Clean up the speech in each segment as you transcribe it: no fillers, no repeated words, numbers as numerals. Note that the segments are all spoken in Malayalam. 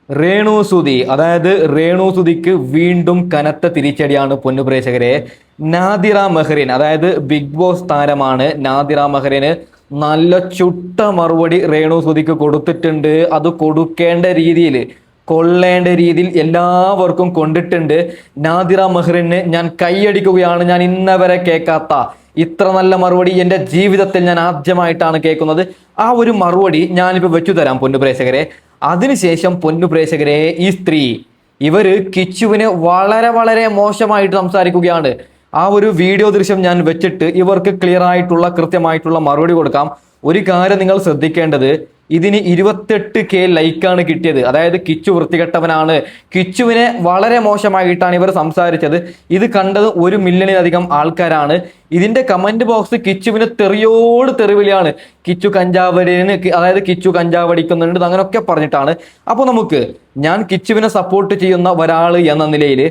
രേണുസുതി അതായത് രേണുസുതിക്ക് വീണ്ടും കനത്ത തിരിച്ചടിയാണ് പൊന്നു പ്രേക്ഷകരെ. നാദിറ മെഹ്റിൻ അതായത് ബിഗ് ബോസ് താരമാണ്. നാദിറ മെഹ്റിന് നല്ല ചുട്ട മറുപടി രേണുസുതിക്ക് കൊടുത്തിട്ടുണ്ട്. അത് കൊടുക്കേണ്ട രീതിയിൽ, കൊള്ളേണ്ട രീതിയിൽ എല്ലാവർക്കും കൊണ്ടിട്ടുണ്ട്. നാദിറ മെഹ്റിന് ഞാൻ കൈയടിക്കുകയാണ്. ഞാൻ ഇന്നവരെ കേൾക്കാത്ത ഇത്ര നല്ല മറുപടി എൻ്റെ ജീവിതത്തിൽ ഞാൻ ആദ്യമായിട്ടാണ് കേൾക്കുന്നത്. ആ ഒരു മറുപടി ഞാനിപ്പോൾ വെച്ചു തരാം പൊന്നു പ്രേക്ഷകരെ. അതിനുശേഷം പൊന്നു പ്രേക്ഷകരെ, ഈ സ്ത്രീ ഇവര് കിച്ചുവിനെ വളരെ വളരെ മോശമായിട്ട് സംസാരിക്കുകയാണ്. ആ ഒരു വീഡിയോ ദൃശ്യം ഞാൻ വെച്ചിട്ട് ഇവർക്ക് ക്ലിയർ ആയിട്ടുള്ള കൃത്യമായിട്ടുള്ള മറുപടി കൊടുക്കാം. ഒരു കാര്യം നിങ്ങൾ ശ്രദ്ധിക്കേണ്ടത്, ഇതിന് 28K ലൈക്കാണ് കിട്ടിയത്. അതായത് കിച്ചു വൃത്തികെട്ടവനാണ്, കിച്ചുവിനെ വളരെ മോശമായിട്ടാണ് ഇവർ സംസാരിച്ചത്. ഇത് കണ്ടത് 1 മില്യണിലധികം ആൾക്കാരാണ്. ഇതിന്റെ കമന്റ് ബോക്സ് കിച്ചുവിന് തെറിയോട് തെറിവിളിയാണ്. കിച്ചു കഞ്ചാവടിന്, അതായത് കിച്ചു കഞ്ചാവടിക്കുന്നുണ്ട് അങ്ങനെയൊക്കെ പറഞ്ഞിട്ടാണ്. അപ്പോൾ നമുക്ക്, ഞാൻ കിച്ചുവിനെ സപ്പോർട്ട് ചെയ്യുന്ന ഒരാൾ എന്ന നിലയിൽ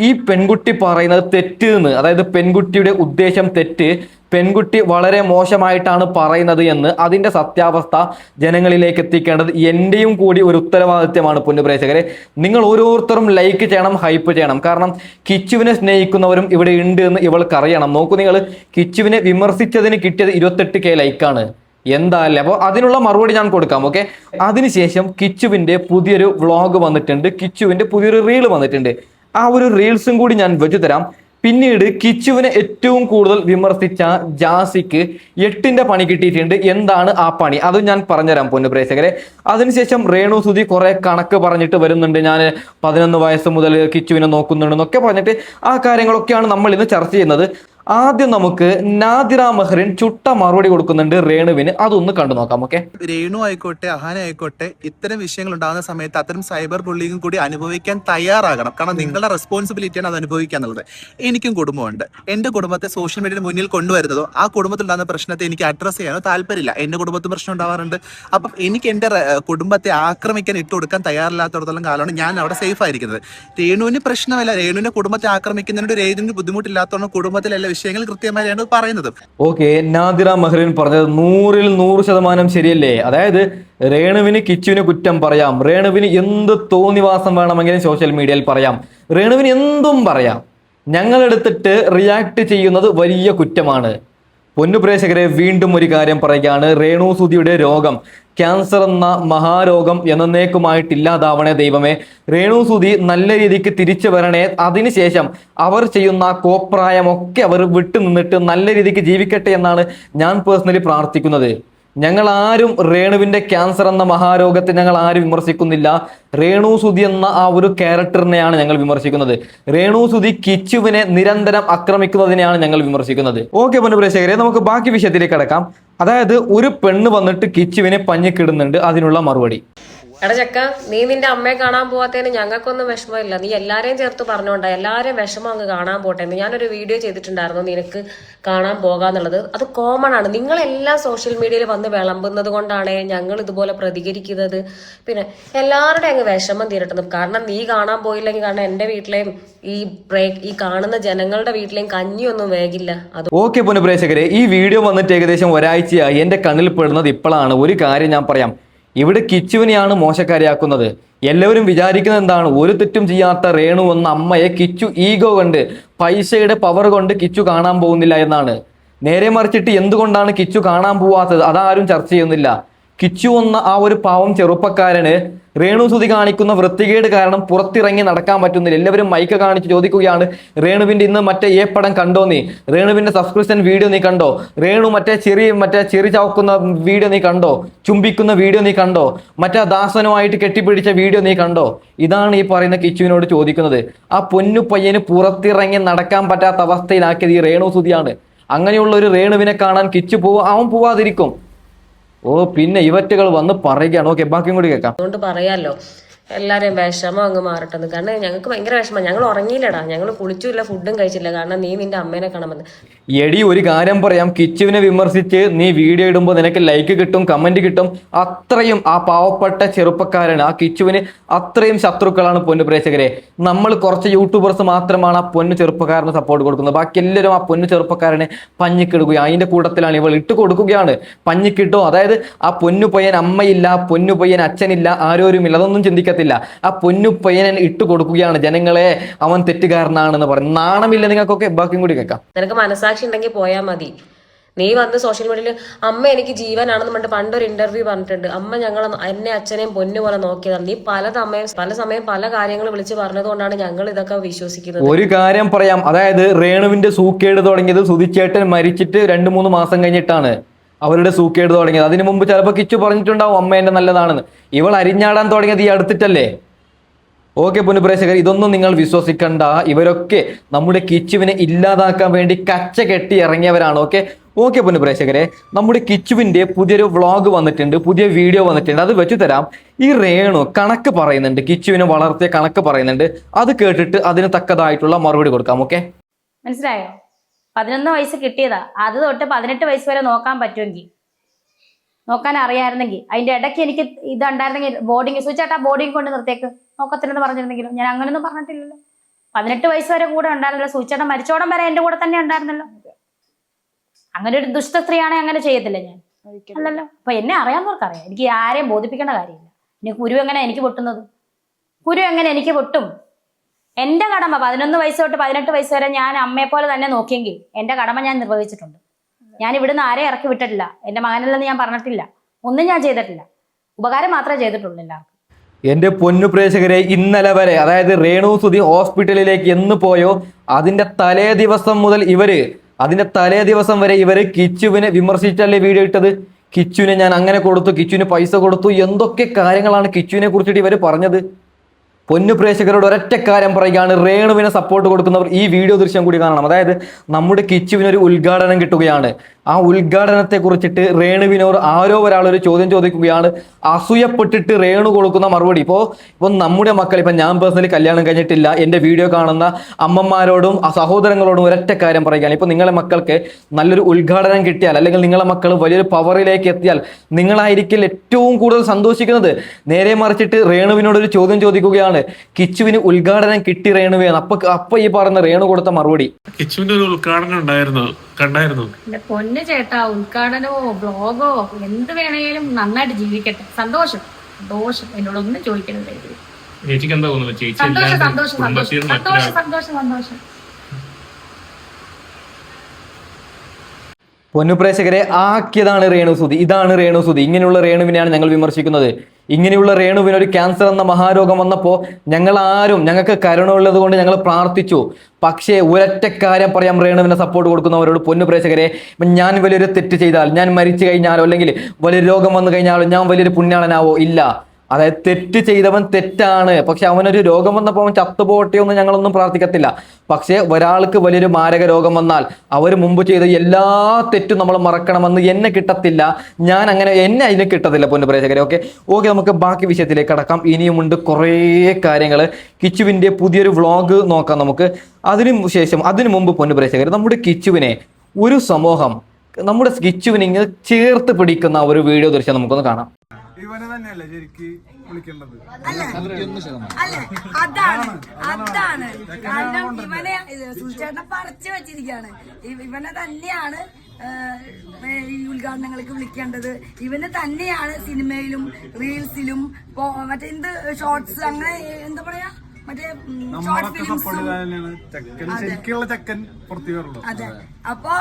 ഈ പെൺകുട്ടി പറയുന്നത് തെറ്റ് എന്ന്, അതായത് പെൺകുട്ടിയുടെ ഉദ്ദേശം തെറ്റ്, പെൺകുട്ടി വളരെ മോശമായിട്ടാണ് പറയുന്നത് എന്ന്, അതിന്റെ സത്യാവസ്ഥ ജനങ്ങളിലേക്ക് എത്തിക്കേണ്ടത് എന്റെയും കൂടി ഒരു ഉത്തരവാദിത്യമാണ് പൊന്നു പ്രേക്ഷകരെ. നിങ്ങൾ ഓരോരുത്തരും ലൈക്ക് ചെയ്യണം, ഹൈപ്പ് ചെയ്യണം. കാരണം കിച്ചുവിനെ സ്നേഹിക്കുന്നവരും ഇവിടെ ഉണ്ട് എന്ന് ഇവൾക്കറിയണം. നോക്കൂ നിങ്ങൾ, കിച്ചുവിനെ വിമർശിച്ചതിന് കിട്ടിയത് 28K ലൈക്കാണ്. എന്താല്ലേ, അപ്പോൾ അതിനുള്ള മറുപടി ഞാൻ കൊടുക്കാം. ഓക്കെ, അതിനുശേഷം കിച്ചുവിന്റെ പുതിയൊരു വ്ളോഗ് വന്നിട്ടുണ്ട്, കിച്ചുവിന്റെ പുതിയൊരു റീൽ വന്നിട്ടുണ്ട്. ആ ഒരു റീൽസും കൂടി ഞാൻ വെച്ചു തരാം. പിന്നീട് കിച്ചുവിനെ ഏറ്റവും കൂടുതൽ വിമർശിച്ച ജാസിക്ക് 8ന്റെ പണി കിട്ടിയിട്ടുണ്ട്. എന്താണ് ആ പണി, അത് ഞാൻ പറഞ്ഞുതരാം പൊന്നു പ്രേക്ഷകരെ. അതിനുശേഷം രേണുസുതി കുറെ കണക്ക് പറഞ്ഞിട്ട് വരുന്നുണ്ട്. ഞാൻ 11 വയസ്സ് മുതൽ കിച്ചുവിനെ നോക്കുന്നുണ്ടെന്നൊക്കെ പറഞ്ഞിട്ട് ആ കാര്യങ്ങളൊക്കെയാണ് നമ്മൾ ഇന്ന് ചർച്ച ചെയ്യുന്നത്. ആദ്യം നമുക്ക് നാദിറ മെഹ്റിൻ ചുട്ട മറുപടി കൊടുക്കുന്നുണ്ട് രേണുവിന്. അതൊന്ന് കണ്ടു നോക്കാം. ഓക്കെ, രേണു ആയിക്കോട്ടെ, അഹാന ആയിക്കോട്ടെ, ഇത്തരം വിഷയങ്ങൾ ഉണ്ടാകുന്ന സമയത്ത് അത്തരം സൈബർ ബുള്ളിങ്ങും കൂടി അനുഭവിക്കാൻ തയ്യാറാകണം. കാരണം നിങ്ങളുടെ റെസ്പോൺസിബിലിറ്റിയാണ് അത് അനുഭവിക്കുക എന്നുള്ളത്. എനിക്കും കുടുംബമുണ്ട്. എന്റെ കുടുംബത്തെ സോഷ്യൽ മീഡിയയുടെ മുന്നിൽ കൊണ്ടുവരുന്നതോ ആ കുടുംബത്തിൽ ഉണ്ടാകുന്ന പ്രശ്നത്തെ എനിക്ക് അഡ്രസ്സ് ചെയ്യാനോ താല്പര്യമില്ല. എന്റെ കുടുംബത്തിൽ പ്രശ്നം ഉണ്ടാവാറുണ്ട്. അപ്പം എനിക്ക് എന്റെ കുടുംബത്തെ ആക്രമിക്കാൻ ഇട്ടുകൊടുക്കാൻ തയ്യാറില്ലാത്തടത്തോളം കാലമാണ് ഞാൻ അവിടെ സേഫ് ആയിരിക്കുന്നത്. രേണുവിന് പ്രശ്നമല്ല, രേണുവിന്റെ കുടുംബത്തെ ആക്രമിക്കുന്നതിനോട് രേണുവിന് ബുദ്ധിമുട്ടില്ലാത്തതുകൊണ്ട് കുടുംബത്തിലെല്ലാ വിഷയങ്ങൾ കൃത്യമായാണ് പറയുന്നത്. ഓക്കെ, നാദിറ മെഹ്റിൻ പറഞ്ഞത് 100ൽ 100% ശരിയല്ലേ? അതായത് രേണുവിന് കിച്ചുവിന് കുറ്റം പറയാം, രേണുവിന് എന്ത് തോന്നിവാസം വേണമെങ്കിലും സോഷ്യൽ മീഡിയയിൽ പറയാം, രേണുവിന് എന്തും പറയാം. ഞങ്ങളെടുത്തിട്ട് റിയാക്ട് ചെയ്യുന്നത് വലിയ കുറ്റമാണ്. പൊന്നു പ്രേക്ഷകരെ, വീണ്ടും ഒരു കാര്യം പറയുകയാണ്. രേണുസുതിയുടെ രോഗം, ക്യാൻസർ എന്ന മഹാരോഗം എന്നേക്കുമായിട്ട് ഇല്ലാതാവണേ ദൈവമേ. രേണുസുതി നല്ല രീതിക്ക് തിരിച്ചു വരണേ. അതിനുശേഷം അവർ ചെയ്യുന്ന കോപ്രായമൊക്കെ അവർ വിട്ടു നിന്നിട്ട് നല്ല രീതിക്ക് ജീവിക്കട്ടെ എന്നാണ് ഞാൻ പേഴ്സണലി പ്രാർത്ഥിക്കുന്നത്. ഞങ്ങൾ ആരും രേണുവിന്റെ ക്യാൻസർ എന്ന മഹാരോഗത്തെ ഞങ്ങൾ ആരും വിമർശിക്കുന്നില്ല. രേണുസുതി എന്ന ആ ഒരു ക്യാരക്ടറിനെയാണ് ഞങ്ങൾ വിമർശിക്കുന്നത്. രേണുസുതി കിച്ചുവിനെ നിരന്തരം ആക്രമിക്കുന്നതിനെയാണ് ഞങ്ങൾ വിമർശിക്കുന്നത്. ഓക്കെ പൊന്നു പ്രേക്ഷകരെ, നമുക്ക് ബാക്കി വിഷയത്തിലേക്ക് കടക്കാം. അതായത് ഒരു പെണ്ണ് വന്നിട്ട് കിച്ചുവിനെ പഞ്ഞിക്കിടുന്നുണ്ട്, അതിനുള്ള മറുപടി. എടാ ചക്ക, നീ നിന്റെ അമ്മയെ കാണാൻ പോവാത്തതിന് ഞങ്ങൾക്കൊന്നും വിഷമമില്ല. നീ എല്ലാരെയും ചേർത്ത് പറഞ്ഞോണ്ടാ, എല്ലാരെയും വിഷമം അങ്ങ് കാണാൻ പോട്ടെ എന്ന് ഞാനൊരു വീഡിയോ ചെയ്തിട്ടുണ്ടായിരുന്നു, നിനക്ക് കാണാൻ പോകാന്നുള്ളത്. അത് കോമൺ ആണ്. നിങ്ങളെല്ലാം സോഷ്യൽ മീഡിയയിൽ വന്ന് വിളമ്പുന്നത് കൊണ്ടാണ് ഞങ്ങൾ ഇതുപോലെ പ്രതികരിക്കുന്നത്. പിന്നെ എല്ലാവരുടെയും അങ്ങ് വിഷമം തീരട്ടുന്നു. കാരണം നീ കാണാൻ പോയില്ലെങ്കിൽ, കാരണം എൻ്റെ വീട്ടിലെയും ഈ കാണുന്ന ജനങ്ങളുടെ വീട്ടിലെയും കഞ്ഞിയൊന്നും വേകില്ല. അത് ഓക്കെ പൊന്നു പ്രേക്ഷകരെ, ഈ വീഡിയോ വന്നിട്ട് ഏകദേശം ഒരാഴ്ചയായി. എൻ്റെ കണ്ണിൽ പെടുന്നത് ഇപ്പോഴാണ്. ഒരു കാര്യം ഞാൻ പറയാം, ഇവിടെ കിച്ചുവിനെയാണ് മോശക്കാരിയാക്കുന്നത്. എല്ലാവരും വിചാരിക്കുന്നത് എന്താണ്, ഒരു തെറ്റും ചെയ്യാത്ത രേണു എന്ന അമ്മയെ കിച്ചു ഈഗോ കൊണ്ട്, പൈസയുടെ പവർ കൊണ്ട് കിച്ചു കാണാൻ പോകുന്നില്ല എന്നാണ്. നേരെ മറിച്ചിട്ട് എന്തുകൊണ്ടാണ് കിച്ചു കാണാൻ പോവാത്തത്, അതാരും ചർച്ച ചെയ്യുന്നില്ല. കിച്ചു എന്ന ആ ഒരു പാവം ചെറുപ്പക്കാരന് രേണുസുതി കാണിക്കുന്ന വൃത്തികേട് കാരണം പുറത്തിറങ്ങി നടക്കാൻ പറ്റുന്നില്ല. എല്ലാവരും മൈക്ക് കാണിച്ച് ചോദിക്കുകയാണ്, രേണുവിന്റെ ഇന്ന് മറ്റേ പടം കണ്ടോ നീ, രേണുവിന്റെ സബ്സ്ക്രിപ്ഷൻ വീഡിയോ നീ കണ്ടോ, രേണു മറ്റേ ചെറി ചാവുക്കുന്ന വീഡിയോ നീ കണ്ടോ, ചുംബിക്കുന്ന വീഡിയോ നീ കണ്ടോ, മറ്റേ ദാസനുമായിട്ട് കെട്ടിപ്പിടിച്ച വീഡിയോ നീ കണ്ടോ? ഇതാണ് ഈ പറയുന്ന കിച്ചുവിനോട് ചോദിക്കുന്നത്. ആ പൊന്നു പയ്യന് പുറത്തിറങ്ങി നടക്കാൻ പറ്റാത്ത അവസ്ഥയിലാക്കിയത് ഈ രേണുസുതിയാണ്. അങ്ങനെയുള്ള ഒരു രേണുവിനെ കാണാൻ കിച്ചു അവൻ പോവാതിരിക്കും. ഓ, പിന്നെ ഇവറ്റകൾ വന്ന് പറയുകയാണ്. ഓക്കെ, ബാക്കിയും കൂടി കേൾക്കാം. അതുകൊണ്ട് പറയാലോ, എല്ലാവരെയും വിഷമം അങ്ങ് മാറട്ടെന്ന്. കാരണം ഞങ്ങൾക്ക് ഭയങ്കര വിഷമം. ഞങ്ങൾ ഉറങ്ങിയില്ലടാ, ഞങ്ങൾ കുളിച്ചില്ല, ഫുഡും കഴിച്ചില്ല. കാരണം നീ നിന്റെ അമ്മേനെ കാണാമെന്ന്. എടി, ഒരു കാര്യം പറയാം, കിച്ചുവിനെ വിമർശിച്ച് നീ വീഡിയോ ഇടുമ്പോൾ നിനക്ക് ലൈക്ക് കിട്ടും, കമന്റ് കിട്ടും. അത്രയും ആ പാവപ്പെട്ട ചെറുപ്പക്കാരന്, ആ കിച്ചുവിന് അത്രയും ശത്രുക്കളാണ് പൊന്നു പ്രേക്ഷകരെ. നമ്മൾ കുറച്ച് യൂട്യൂബേഴ്സ് മാത്രമാണ് ആ പൊന്നു ചെറുപ്പക്കാരന് സപ്പോർട്ട് കൊടുക്കുന്നത്. ബാക്കി എല്ലാവരും ആ പൊന്നു ചെറുപ്പക്കാരനെ പഞ്ഞിക്കിടുകയാണ്. അതിന്റെ കൂട്ടത്തിലാണ് ഇവൾ ഇട്ട് കൊടുക്കുകയാണ്. പഞ്ഞിക്കിട്ടോ, അതായത് ആ പൊന്നു പയ്യൻ അമ്മയില്ല, പൊന്നു പയ്യൻ അച്ഛനില്ല, ആരോരുമില്ല, അതൊന്നും ചിന്തിക്കത്തില്ല. മനസ്സിലാകത്തില്ല. ആ പൊന്നു പയ്യനെ ഇട്ട് കൊടുക്കുകയാണ് ജനങ്ങളെ, അവൻ തെറ്റുകാരനാണെന്ന് പറഞ്ഞു. നാണമില്ല നിങ്ങൾക്കൊക്കെ? ബാക്കിയും കൂടി കേൾക്കാം. നിനക്ക് മനസാക്ഷി ഉണ്ടെങ്കിൽ പോയാൽ മതി. നീ വന്ന് സോഷ്യൽ മീഡിയയിൽ അമ്മ എനിക്ക് ജീവനാണെന്ന് പറഞ്ഞിട്ട് പണ്ടൊരു ഇന്റർവ്യൂ പറഞ്ഞിട്ടുണ്ട്. അമ്മ ഞങ്ങൾ എന്നെ അച്ഛനെയും പൊന്നു പോലെ നോക്കിയതാണ്. നീ പല സമയം പല കാര്യങ്ങൾ വിളിച്ച് പറഞ്ഞതുകൊണ്ടാണ് ഞങ്ങൾ ഇതൊക്കെ വിശ്വസിക്കുന്നത്. ഒരു കാര്യം പറയാം, അതായത് രേണുവിന്റെ സൂക്കേട് തുടങ്ങിയത് സുധിച്ചേട്ടൻ മരിച്ചിട്ട് 2-3 മാസം കഴിഞ്ഞിട്ടാണ് അവരുടെ സൂക്കേട് തുടങ്ങിയത്. അതിനു മുമ്പ് ചിലപ്പോൾ കിച്ചു പറഞ്ഞിട്ടുണ്ടാവും അമ്മ എന്റെ നല്ലതാണെന്ന്. ഇവൾ അരിഞ്ഞാടാൻ തുടങ്ങിയത് ഈ അടുത്തിട്ടല്ലേ? ഓക്കെ പൊന്നുപ്രേക്ഷകർ, ഇതൊന്നും നിങ്ങൾ വിശ്വസിക്കണ്ട. ഇവരൊക്കെ നമ്മുടെ കിച്ചുവിനെ ഇല്ലാതാക്കാൻ വേണ്ടി കച്ച കെട്ടി ഇറങ്ങിയവരാണ്. ഓക്കെ പൊന്നുപ്രേക്ഷകരെ, നമ്മുടെ കിച്ചുവിന്റെ പുതിയൊരു വ്ളോഗ് വന്നിട്ടുണ്ട്, പുതിയ വീഡിയോ വന്നിട്ടുണ്ട്. അത് വെച്ചു തരാം. ഈ രേണു കണക്ക് പറയുന്നുണ്ട്, കിച്ചുവിനെ വളർത്തിയ കണക്ക് പറയുന്നുണ്ട്. അത് കേട്ടിട്ട് അതിന് തക്കതായിട്ടുള്ള മറുപടി കൊടുക്കാം. ഓക്കെ, മനസ്സിലായോ? 11 വയസ്സ് കിട്ടിയതാ. അത് തൊട്ട് 18 വയസ്സ് വരെ നോക്കാൻ പറ്റുമെങ്കിൽ, നോക്കാൻ അറിയാമായിരുന്നെങ്കിൽ, അതിന്റെ ഇടയ്ക്ക് എനിക്ക് ഇതുണ്ടായിരുന്നെങ്കിൽ ബോർഡിങ് സുചേട്ടാ ബോർഡിങ് കൊണ്ട് നിർത്തിയേക്ക് നോക്കത്തില്ലെന്ന് പറഞ്ഞിരുന്നെങ്കിലും ഞാൻ അങ്ങനെയൊന്നും പറഞ്ഞിട്ടില്ലല്ലോ. 18 വയസ്സ് വരെ കൂടെ ഉണ്ടായിരുന്നല്ലോ. സുചേട്ടൻ മരിച്ചോടം വരെ എന്റെ കൂടെ തന്നെ ഉണ്ടായിരുന്നല്ലോ. അങ്ങനെ ഒരു ദുഷ്ട സ്ത്രീയാണെ അങ്ങനെ ചെയ്യത്തില്ല ഞാൻ, അല്ലല്ലോ. അപ്പൊ എന്നെ അറിയാവുന്നവർക്കറിയാം. എനിക്ക് ആരെയും ബോധിപ്പിക്കേണ്ട കാര്യമില്ല. ഇനി കുരു എങ്ങനെ എനിക്ക് പൊട്ടുന്നത്? കുരു എങ്ങനെ എനിക്ക് പൊട്ടും? എന്റെ കടമ 11 വയസ്സ് തൊട്ട് 18 വയസ്സ് വരെ ഞാൻ അമ്മയെ പോലെ തന്നെ നോക്കിയെങ്കിൽ എന്റെ കടമ ഞാൻ നിർവഹിച്ചിട്ടുണ്ട്. ഞാൻ ഇവിടുന്ന് ആരെയും ഇറക്കി വിട്ടിട്ടില്ല. എന്റെ മകനല്ലെന്ന് ഞാൻ പറഞ്ഞിട്ടില്ല. ഒന്നും ഞാൻ ചെയ്തിട്ടില്ല. ഉപകാരം മാത്രമേ ചെയ്തിട്ടുള്ളൂ എല്ലാവർക്കും. എന്റെ പൊന്നു പ്രേക്ഷകരെ, ഇന്നലെ വരെ, അതായത് രേണു സുധി ഹോസ്പിറ്റലിലേക്ക് എന്ന് പോയോ അതിന്റെ തലേ ദിവസം വരെ ഇവര് കിച്ചുവിനെ വിമർശിച്ചല്ലേ വീഡിയോ ഇട്ടത്. കിച്ചുവിനെ ഞാൻ അങ്ങനെ കൊടുത്തു, കിച്ചുവിന് പൈസ കൊടുത്തു, എന്തൊക്കെ കാര്യങ്ങളാണ് കിച്ചുവിനെ കുറിച്ചിട്ട് ഇവര് പറഞ്ഞത്. പൊന്നു പ്രേക്ഷകരോട് ഒരൊറ്റ കാര്യം പറയുകയാണ്, രേണുവിനെ സപ്പോർട്ട് കൊടുക്കുന്നവർ ഈ വീഡിയോ ദൃശ്യം കൂടി കാണണം. അതായത് നമ്മുടെ കിച്ചുവിനൊരു ഉദ്ഘാടനം കിട്ടുകയാണ്. ആ ഉദ്ഘാടനത്തെ കുറിച്ചിട്ട് രേണുവിനോട് ആരോ ഒരാളൊരു ചോദ്യം ചോദിക്കുകയാണ്. അസൂയപ്പെട്ടിട്ട് രേണു കൊടുക്കുന്ന മറുപടി. ഇപ്പോൾ നമ്മുടെ മക്കൾ, ഇപ്പം ഞാൻ പേഴ്സണലി കല്യാണം കഴിഞ്ഞിട്ടില്ല, എൻ്റെ വീഡിയോ കാണുന്ന അമ്മമാരോടും സഹോദരങ്ങളോടും ഒരൊറ്റ കാര്യം പറയുകയാണ്. ഇപ്പോൾ നിങ്ങളെ മക്കൾക്ക് നല്ലൊരു ഉദ്ഘാടനം കിട്ടിയാൽ, അല്ലെങ്കിൽ നിങ്ങളെ മക്കൾ വലിയൊരു പവറിലേക്ക് എത്തിയാൽ നിങ്ങളായിരിക്കും ഏറ്റവും കൂടുതൽ സന്തോഷിക്കുന്നത്. നേരെ മറിച്ചിട്ട് രേണുവിനോടൊരു ചോദ്യം ചോദിക്കുകയാണ്, കിച്ചുവിന് ഉദ്ഘാടനം കിട്ടി രേണുവേ. അപ്പൊ ഈ പറയുന്ന രേണു കൊടുത്ത മറുപടി, കിച്ചുവിന്റെ ഒരു ഉദ്ഘാടനം ഉണ്ടായിരുന്നു, കണ്ടായിരുന്നു? എന്റെ പൊന്ന് ചേട്ടാ, ഉദ്ഘാടനമോ ബ്ലോഗോ എന്ത് വേണേലും നന്നായിട്ട് ജീവിക്കട്ടെ. സന്തോഷം സന്തോഷം, എന്നോടൊന്നും ചോദിക്കരുത്. ചേച്ചിക്ക് എന്താ തോന്നുന്നത്? ചേച്ചി സന്തോഷം സന്തോഷം സന്തോഷം സന്തോഷം സന്തോഷം സന്തോഷം. പൊന്നുപ്രേക്ഷകരെ, ആക്കിയതാണ് രേണു സുധി. ഇതാണ് രേണു സുധി. ഇങ്ങനെയുള്ള രേണുവിനെയാണ് ഞങ്ങൾ വിമർശിക്കുന്നത്. ഇങ്ങനെയുള്ള രേണുവിന് ഒരു ക്യാൻസർ എന്ന മഹാരോഗം വന്നപ്പോൾ ഞങ്ങൾക്ക് കരുണയുള്ളത് കൊണ്ട് ഞങ്ങൾ പ്രാർത്ഥിച്ചു. പക്ഷേ ഒരൊറ്റ കാര്യം പറയാം രേണുവിനെ സപ്പോർട്ട് കൊടുക്കുന്നവരോട്, പൊന്നുപ്രേക്ഷകരെ, ഞാൻ വലിയൊരു തെറ്റ് ചെയ്താൽ, ഞാൻ മരിച്ചു കഴിഞ്ഞാലോ അല്ലെങ്കിൽ വലിയൊരു രോഗം വന്നു കഴിഞ്ഞാലോ ഞാൻ വലിയൊരു പുണ്യാളനാവോ? ഇല്ല. അതായത് തെറ്റ് ചെയ്തവൻ തെറ്റാണ്. പക്ഷെ അവനൊരു രോഗം വന്നപ്പോൾ അവൻ ചത്തുപോകട്ടെയോ എന്ന് ഞങ്ങളൊന്നും പ്രാർത്ഥിക്കത്തില്ല. പക്ഷേ ഒരാൾക്ക് വലിയൊരു മാരക രോഗം വന്നാൽ അവർ മുമ്പ് ചെയ്ത എല്ലാ തെറ്റും നമ്മൾ മറക്കണമെന്ന് എന്നെ കിട്ടത്തില്ല. എന്നെ അതിന് കിട്ടത്തില്ല പൊന്നുപ്രേക്ഷകരെ. ഓക്കെ, നമുക്ക് ബാക്കി വിഷയത്തിലേക്ക് കടക്കാം. ഇനിയുമുണ്ട് കുറേ കാര്യങ്ങൾ. കിച്ചുവിൻ്റെ പുതിയൊരു വ്ളോഗ് നോക്കാം നമുക്ക്. അതിനു മുമ്പ് പൊന്നുപ്രേക്ഷകർ, നമ്മുടെ കിച്ചുവിനെ ഒരു സമൂഹം നമ്മുടെ കിച്ചുവിനെ ഇങ്ങനെ ചേർത്ത് പിടിക്കുന്ന ഒരു വീഡിയോ ദൃശ്യം നമുക്കൊന്ന് കാണാം. ഇവനെ തന്നെയല്ലേ ശരിക്ക് വിളിക്കേണ്ടത്? അതാണ് കാരണം ഇവനെ സുചേട്ടനെ പറിച്ചു വെച്ചിരിക്കുകയാണ്. ഇവനെ തന്നെയാണ് ഈ ഉദ്ഘാടനങ്ങൾക്ക് വിളിക്കേണ്ടത്. ഇവന് തന്നെയാണ് സിനിമയിലും റീൽസിലും മറ്റേ എന്ത് ഷോർട്സ്, അങ്ങനെ എന്താ പറയാ, മറ്റേ ഷോർട്ട് ഫിലിംസും. അതെ, അപ്പൊ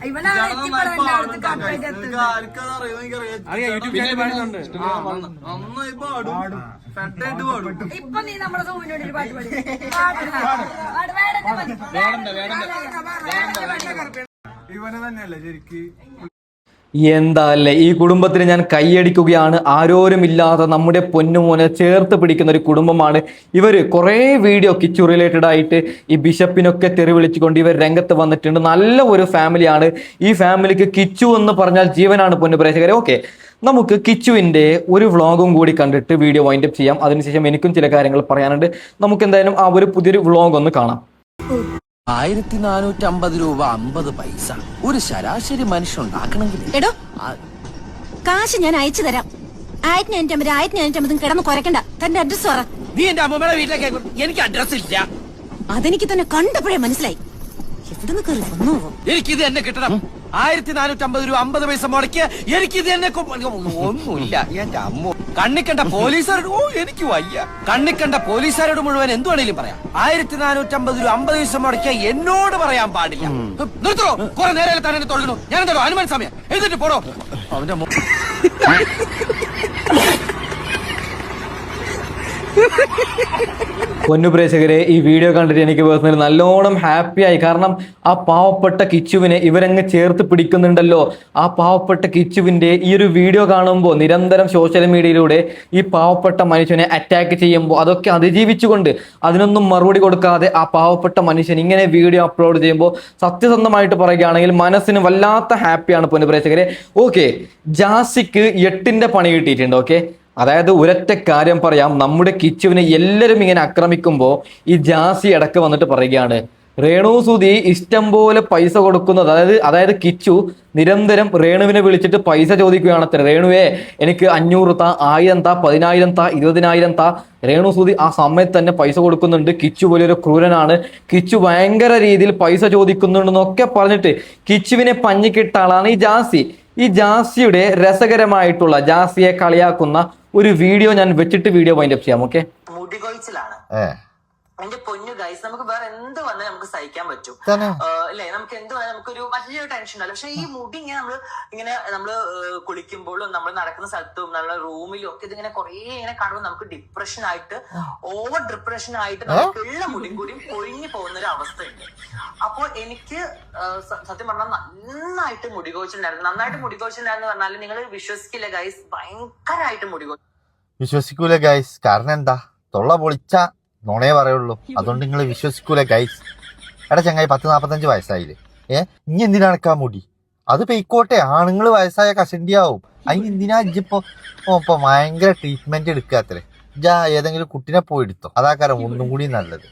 ഇവനാണ് എത്തിപ്പെടാൻ അടുത്ത് കാട്ടുമായിട്ട് ഇപ്പൊ നീ നമ്മുടെ സൂവിനോട് ഒരു പാട്ട് പാടി. ഇവനെ തന്നെയല്ലേ ശരിക്ക്? എന്താ അല്ലേ, ഈ കുടുംബത്തിന് ഞാൻ കൈയടിക്കുകയാണ്. ആരോരുമില്ലാത്ത നമ്മുടെ പൊന്നുമോനെ ചേർത്ത് പിടിക്കുന്ന ഒരു കുടുംബമാണ് ഇവർ. കുറേ വീഡിയോ കിച്ചു റിലേറ്റഡ് ആയിട്ട് ഈ ബിഷപ്പിനൊക്കെ തെറി വിളിച്ചുകൊണ്ട് ഇവർ രംഗത്ത് വന്നിട്ടുണ്ട്. നല്ല ഒരു ഫാമിലിയാണ്. ഈ ഫാമിലിക്ക് കിച്ചു എന്ന് പറഞ്ഞാൽ ജീവനാണ് പൊന്നുപ്രേക്ഷകരെ. ഓക്കെ, നമുക്ക് കിച്ചുവിൻ്റെ ഒരു വ്ളോഗും കൂടി കണ്ടിട്ട് വീഡിയോ വൈൻഡപ്പ് ചെയ്യാം. അതിനുശേഷം എനിക്കും ചില കാര്യങ്ങൾ പറയാനുണ്ട്. നമുക്ക് എന്തായാലും ആ ഒരു പുതിയൊരു വ്ളോഗ് ഒന്ന് കാണാം. 1450 രൂപ 50 പൈസ ഒരു ശരാശരി മനുഷ്യനുണ്ടാക്കണമെങ്കിൽ. എടോ, കാശ് ഞാൻ അയച്ചു തരാം. 1550 കിടന്ന് കുറയ്ക്കണ്ട. തന്റെ അഡ്രസ് പറ. നീ എന്റെ അമ്മമ്മയുടെ വീട്ടിലേക്ക്. എനിക്ക് അഡ്രസ് ഇല്ല. അതെനിക്ക് തന്നെ കണ്ടപ്പോഴേ മനസ്സിലായി. എവിടുന്ന് കയറി വന്നോ? എനിക്കിത് എന്നെ കിട്ടണം. 1450 രൂപ 50 പൈസ മുടക്കിയ എനിക്ക് ഇത് തന്നെ ഒന്നുമില്ല. എന്റെ അമ്മ കണ്ണിക്കണ്ട പോലീസുകാരോട് എനിക്ക് വയ്യ. കണ്ണിക്കണ്ട പോലീസുകാരോട് മുഴുവൻ എന്ത് വേണേലും പറയാം. 1450 രൂപ 50 പൈസ മുടക്കിയ എന്നോട് പറയാൻ പാടില്ല. നിർത്തോ, കുറെ നേരം തന്നെ തൊഴുന്നു. ഞാൻ എന്താ ഹനുമാൻ സമയം എഴുതിട്ട് പോടോ. അവന്റെ പൊന്നു പ്രേക്ഷകരെ, ഈ വീഡിയോ കണ്ടിട്ട് എനിക്ക് പേഴ്സണലി നല്ലോണം ഹാപ്പി ആയി. കാരണം ആ പാവപ്പെട്ട കിച്ചുവിനെ ഇവരങ്ങ് ചേർത്ത് പിടിക്കുന്നുണ്ടല്ലോ. ആ പാവപ്പെട്ട കിച്ചുവിന്റെ ഈ ഒരു വീഡിയോ കാണുമ്പോൾ നിരന്തരം സോഷ്യൽ മീഡിയയിലൂടെ ഈ പാവപ്പെട്ട മനുഷ്യനെ അറ്റാക്ക് ചെയ്യുമ്പോൾ അതൊക്കെ അതിജീവിച്ചുകൊണ്ട് അതിനൊന്നും മറുപടി കൊടുക്കാതെ ആ പാവപ്പെട്ട മനുഷ്യൻ ഇങ്ങനെ വീഡിയോ അപ്ലോഡ് ചെയ്യുമ്പോൾ സത്യസന്ധമായിട്ട് പറയുകയാണെങ്കിൽ മനസ്സിന് വല്ലാത്ത ഹാപ്പിയാണ് പൊന്നു പ്രേക്ഷകരെ. ഓക്കെ, ജാസിക്ക് 8ന്റെ പണി കിട്ടിയിട്ടുണ്ട്. ഓക്കെ, അതായത് ഒരൊറ്റ കാര്യം പറയാം, നമ്മുടെ കിച്ചുവിനെ എല്ലാവരും ഇങ്ങനെ ആക്രമിക്കുമ്പോൾ ഈ ജാസി ഇടക്ക് വന്നിട്ട് പറയുകയാണ് രേണു സുധി ഇഷ്ടം പോലെ പൈസ കൊടുക്കുന്നത്. അതായത് കിച്ചു നിരന്തരം രേണുവിനെ വിളിച്ചിട്ട് പൈസ ചോദിക്കുകയാണത്ര. രേണുവേ എനിക്ക് 500 താ, 1000 താ, 10000 താ, 20000 താ. രേണു സുധി ആ സമയത്ത് തന്നെ പൈസ കൊടുക്കുന്നുണ്ട്. കിച്ചു വലിയൊരു ക്രൂരനാണ്, കിച്ചു ഭയങ്കര രീതിയിൽ പൈസ ചോദിക്കുന്നുണ്ടെന്നൊക്കെ പറഞ്ഞിട്ട് കിച്ചുവിനെ പഞ്ഞിക്കിട്ട ആളാണ് ഈ ജാസി. ഈ ജാസിയുടെ രസകരമായിട്ടുള്ള ജാസിയെ കളിയാക്കുന്ന ഒരു വീഡിയോ ഞാൻ വെച്ചിട്ട് വീഡിയോ വൈൻഡപ്പ് ചെയ്യാം. ഓക്കെ, മുടികൊഴിച്ചിലാണ് എന്റെ പൊന്നു ഗൈസ്. നമുക്ക് വേറെ എന്ത് വന്നാലും നമുക്ക് സഹിക്കാൻ പറ്റും അല്ലേ? നമുക്ക് എന്ത് വന്നാലും നമുക്കൊരു വലിയൊരു ടെൻഷൻ ഉണ്ടാവില്ല. പക്ഷെ ഈ മുടി നമ്മള് കുളിക്കുമ്പോഴും നമ്മൾ നടക്കുന്ന സ്ഥലത്തും നമ്മുടെ റൂമിലും ഒക്കെ ഇതിങ്ങനെ കുറെ ഇങ്ങനെ കാണുമ്പോൾ നമുക്ക് ഡിപ്രഷൻ ആയിട്ട് ഓവർ ഡിപ്രഷൻ ആയിട്ട് നമുക്ക് ഉള്ള മുടിയും കൂടിയും പൊഴിഞ്ഞു പോകുന്ന ഒരു അവസ്ഥയുണ്ട്. അപ്പോൾ എനിക്ക് സത്യം പറഞ്ഞാൽ നന്നായിട്ട് മുടികൊഴിച്ചിട്ടുണ്ടായിരുന്നു. നന്നായിട്ട് മുടികൊഴിച്ചിട്ടുണ്ടായിരുന്നു പറഞ്ഞാൽ നിങ്ങൾ വിശ്വസിക്കില്ല ഗൈസ്, ഭയങ്കരമായിട്ട് മുടികൊഴിച്ചിൽ. വിശ്വസിക്കൂല ഗൈസ്. കാരണം എന്താ, തൊള്ള പൊളിച്ച നോണേ പറയുള്ളൂ. അതുകൊണ്ട് നിങ്ങൾ വിശ്വസിക്കൂല ഗൈസ്. എടാ ചങ്ങായി 40-45 വയസ്സായില്ലേ? ഇനി എന്തിനാണക്കാ മുടി? അത് പെയ്ക്കോട്ടെ, ആണുങ്ങൾ വയസ്സായ കഷണ്ടിയാവും. അതിന് എന്തിനാ ഇപ്പൊ ഭയങ്കര ട്രീറ്റ്മെന്റ് എടുക്കാത്രേ. ഏതെങ്കിലും കുട്ടിനെ പോയി എടുത്തോ, അതാക്കാരം ഒന്നും കൂടി നല്ലത്.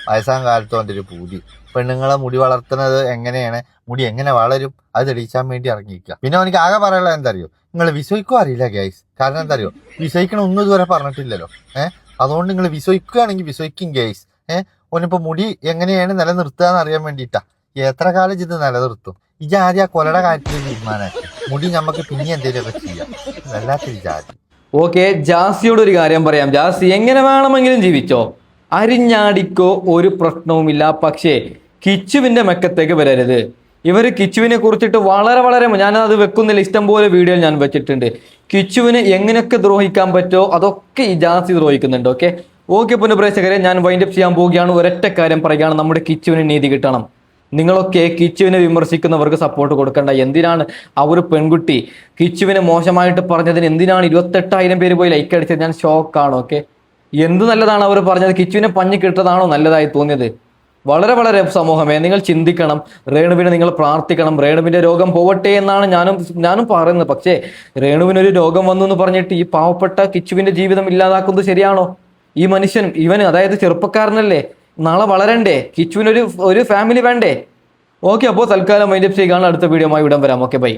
വയസ്സാം കാലത്ത് അവൻ്റെ ഒരു പൂതി. പെണ്ണുങ്ങളെ മുടി വളർത്തുന്നത് എങ്ങനെയാണ്, മുടി എങ്ങനെ വളരും, അത് തെളിയിച്ചാൻ വേണ്ടി ഇറങ്ങിയിരിക്കുക. പിന്നെ അവനിക്ക് ആകെ പറയാനുള്ള എന്താ അറിയോ, നിങ്ങൾ വിശ്വസിക്കുക അറിയില്ല ഗൈസ്. കാരണം എന്താ അറിയോ, വിശ്വസിക്കണം ഒന്നും ഇതുവരെ പറഞ്ഞിട്ടില്ലല്ലോ. അതുകൊണ്ട് നിങ്ങൾ വിശ്വസിക്കുകയാണെങ്കിൽ വിശ്വസിക്കും ഗൈസ്. ഓനിപ്പോ മുടി എങ്ങനെയാണ് നിലനിർത്തുക എന്ന് അറിയാൻ വേണ്ടിയിട്ടാ. എത്ര കാലം ഇത് നിലനിർത്തും? ഈ ജാതി ആ കൊലയുടെ കാര്യത്തിൽ തീരുമാനമാക്കി. മുടി നമുക്ക് പിന്നെ എന്തെങ്കിലുമൊക്കെ ചെയ്യാം. വല്ലാത്തൊരു ജാതി. ഓക്കെ, ജാസിയോട് ഒരു കാര്യം പറയാം. ജാസി എങ്ങനെ വേണമെങ്കിലും ജീവിച്ചോ, അരിഞ്ഞാടിക്കോ, ഒരു പ്രശ്നവുമില്ല. പക്ഷേ കിച്ചുവിന്റെ മെക്കത്തേക്ക് വരരുത്. ഇവർ കിച്ചുവിനെ കുറിച്ചിട്ട് വളരെ ഞാനത് വെക്കുന്നില്ല, ഇഷ്ടംപോലെ വീഡിയോ ഞാൻ വെച്ചിട്ടുണ്ട്. കിച്ചുവിനെ എങ്ങനെയൊക്കെ ദ്രോഹിക്കാൻ പറ്റുമോ അതൊക്കെ ഈ ജാസി ദ്രോഹിക്കുന്നുണ്ട്. ഓക്കെ പൊന്നു പ്രേക്ഷകരെ, ഞാൻ വൈൻഡപ്പ് ചെയ്യാൻ പോവുകയാണ്. ഒരൊറ്റ കാര്യം പറയുകയാണ്, നമ്മുടെ കിച്ചുവിന് നീതി കിട്ടണം. നിങ്ങളൊക്കെ കിച്ചുവിനെ വിമർശിക്കുന്നവർക്ക് സപ്പോർട്ട് കൊടുക്കണ്ട. എന്തിനാണ് ആ ഒരു പെൺകുട്ടി കിച്ചുവിനെ മോശമായിട്ട് പറഞ്ഞതിന് എന്തിനാണ് 28,000 പേര് പോയി ലൈക്ക് അടിച്ചത്? ഞാൻ ഷോക്കാണ്. ഓക്കെ, എന്ത് നല്ലതാണ് അവർ പറഞ്ഞത്? കിച്ചുവിനെ പഞ്ഞി കിട്ടതാണോ നല്ലതായി തോന്നിയത്? വളരെ സമൂഹമേ, നിങ്ങൾ ചിന്തിക്കണം. രേണുവിനെ നിങ്ങൾ പ്രാർത്ഥിക്കണം. രേണുവിന്റെ രോഗം പോവട്ടെ എന്നാണ് ഞാനും പറയുന്നത്. പക്ഷേ രേണുവിനൊരു രോഗം വന്നു എന്ന് പറഞ്ഞിട്ട് ഈ പാവപ്പെട്ട കിച്ചുവിന്റെ ജീവിതം ഇല്ലാതാക്കുന്നത് ശരിയാണോ? ഈ മനുഷ്യൻ ഇവന്, അതായത് ചെറുപ്പക്കാരനല്ലേ, നാളെ വളരണ്ടേ? കിച്ചുവിനൊരു ഫാമിലി വേണ്ടേ? ഓക്കെ, അപ്പോൾ തൽക്കാലം വൈൻഡപ്പ് ചെയ്യുകയാണ്. അടുത്ത വീഡിയോയുമായി ഇവിടം വരാം. Okay, by.